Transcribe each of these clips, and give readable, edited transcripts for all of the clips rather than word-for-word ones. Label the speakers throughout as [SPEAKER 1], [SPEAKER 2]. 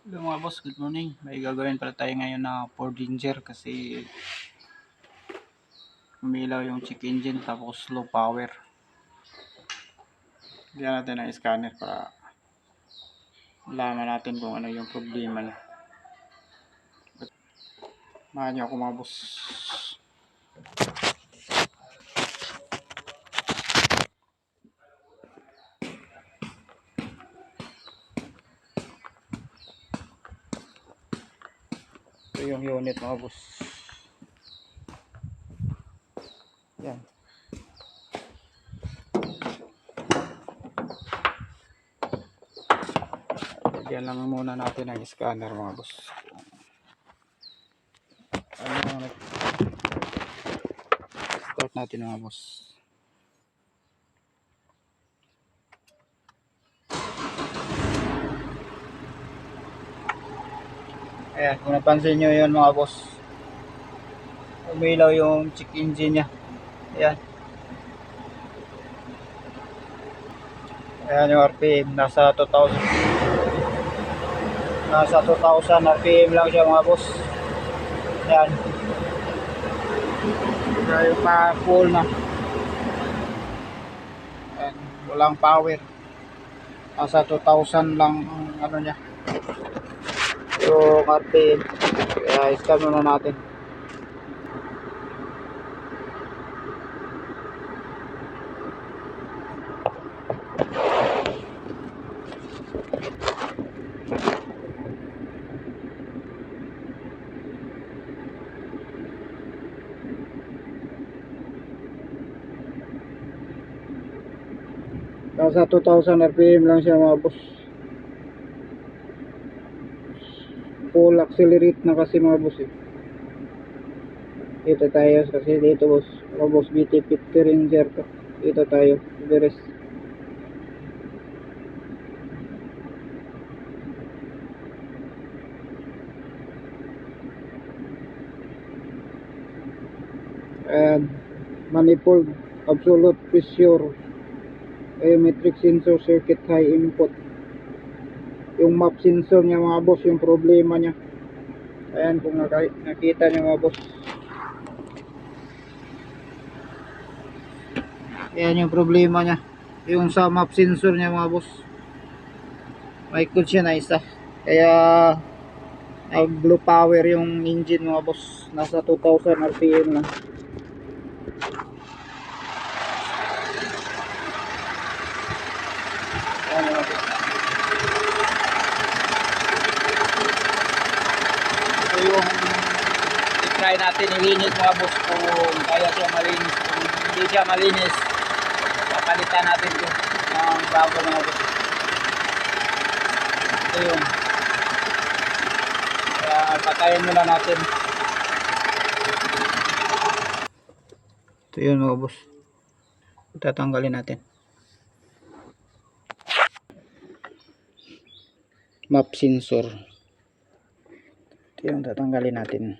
[SPEAKER 1] Hello mga boss, good morning. May gagawin pala tayo ngayon na Ford Ranger kasi umilaw yung check engine tapos low power. Bigyan natin ng scanner para malaman natin kung ano yung problema niya. Mahan niyo ako mga boss. Ito yung unit mga boss. Yan. Bigyan lang muna natin ng scanner mga boss. Start natin mga boss. Ayan, kung napansin nyo yun mga boss, umilaw yung check engine nya. Ayan. Ayan yung RPM, nasa 2,000 RPM lang siya mga boss. Ayan. Kaya pa full na. Ayan. Walang power. Nasa 2,000 lang ang ano niya. Yung RPM. Kaya i-scan muna natin. Nasa 2,000 RPM lang siya mga boss. Full accelerate na kasi mga boss eh. Dito tayo kasi dito boss. Mga boss BT Pit Ranger to. Dito tayo. Everest. And manifold absolute pressure. Biometric sensor circuit high input. Yung map sensor niya mga boss, yung problema niya. Ayan kung nakita niyo mga boss. Ayan yung problema niya. Yung sa map sensor niya mga boss. May code siya na isa. Kaya nag low power yung engine mga boss. Nasa 2,000 RPM lang. Ayan mga boss. Ito yung try natin ilinis mga boss kung kaya siya malinis. Kung hindi siya malinis, papalitan natin ito ng bago mga boss. Ito yun. Kaya patayin muna natin. Ito yun mga boss. Tatanggalin natin. Map sensor. Ito yung tatanggalin natin.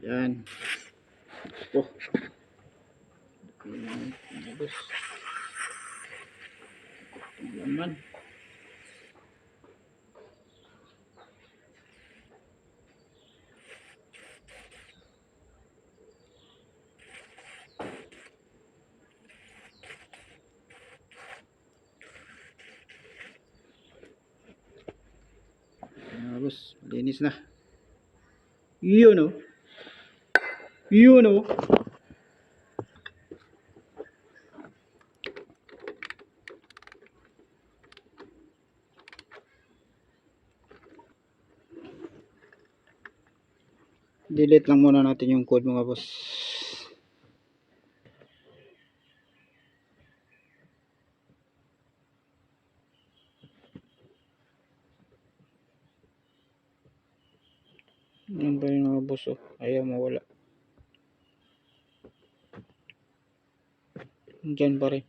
[SPEAKER 1] Yan. Oh. Bagus. Laman. Bagus, linis na. Yun oh. Yun oh. Delete lang muna natin yung code mga boss. Yan pa rin mga boss oh. Ayaw mawala. Diyan pa rin.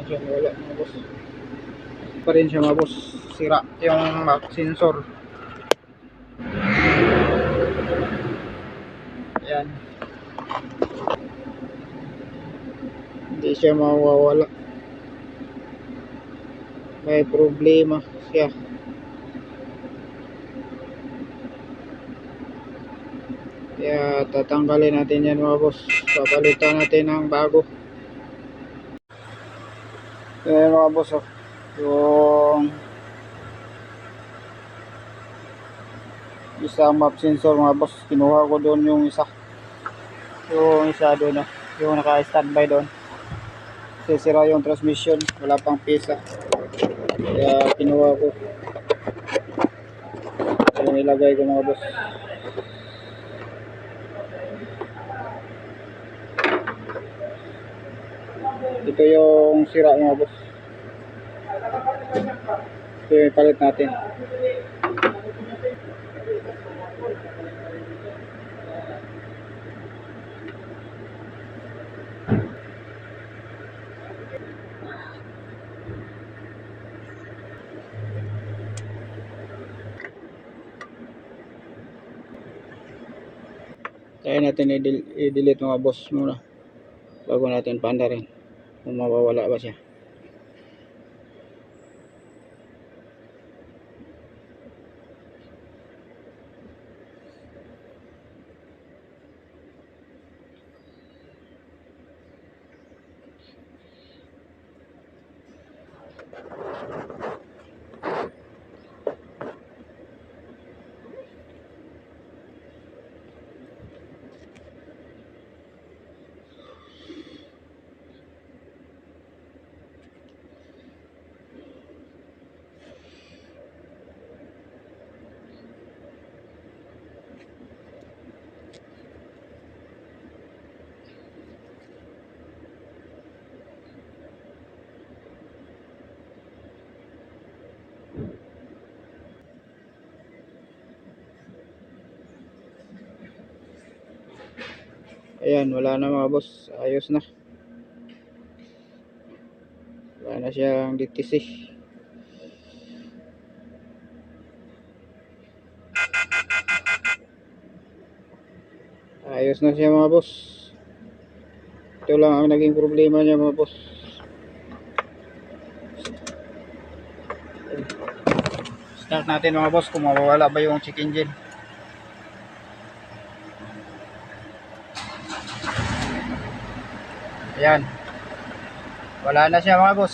[SPEAKER 1] siya wala mga boss. Pa rin siya mga boss. Sira yung map sensor. Ayan. Hindi siya mawawala. May problema siya. Kaya tatanggalin natin yan mga boss. Papalitan natin ng bago. Ayan mga boss, oh. Yung isang map sensor mga boss, kinuha ko doon yung isa doon, oh. Yung naka-standby doon. Sisira yung transmission, wala pang pisa, kaya kinuha ko. So nilagay ko mga boss. Ito yung sira mga boss. Ito yung palit natin. Kaya natin i-delete mga boss muna bago natin paandarin kung mawawala ba siya. Ayan, wala na mga boss. Ayos na. Wala na siyang DTC. Ayos na siya mga boss. Ito lang ang naging problema niya mga boss. Start natin mga boss kung mawawala ba yung check engine. Ayan. Wala na siya mga boss.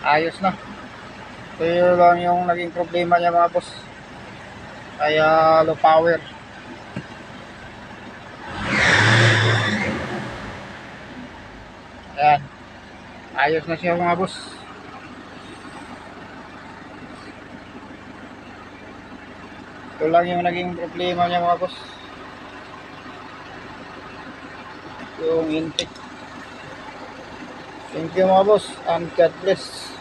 [SPEAKER 1] Ayos na. Ito lang yung naging problema niya mga boss. Kaya low power. Ayan. Ayos na siya mga boss. Ito lang yung naging problema niya mga boss. Yung intake. Thank you mga boss and God bless.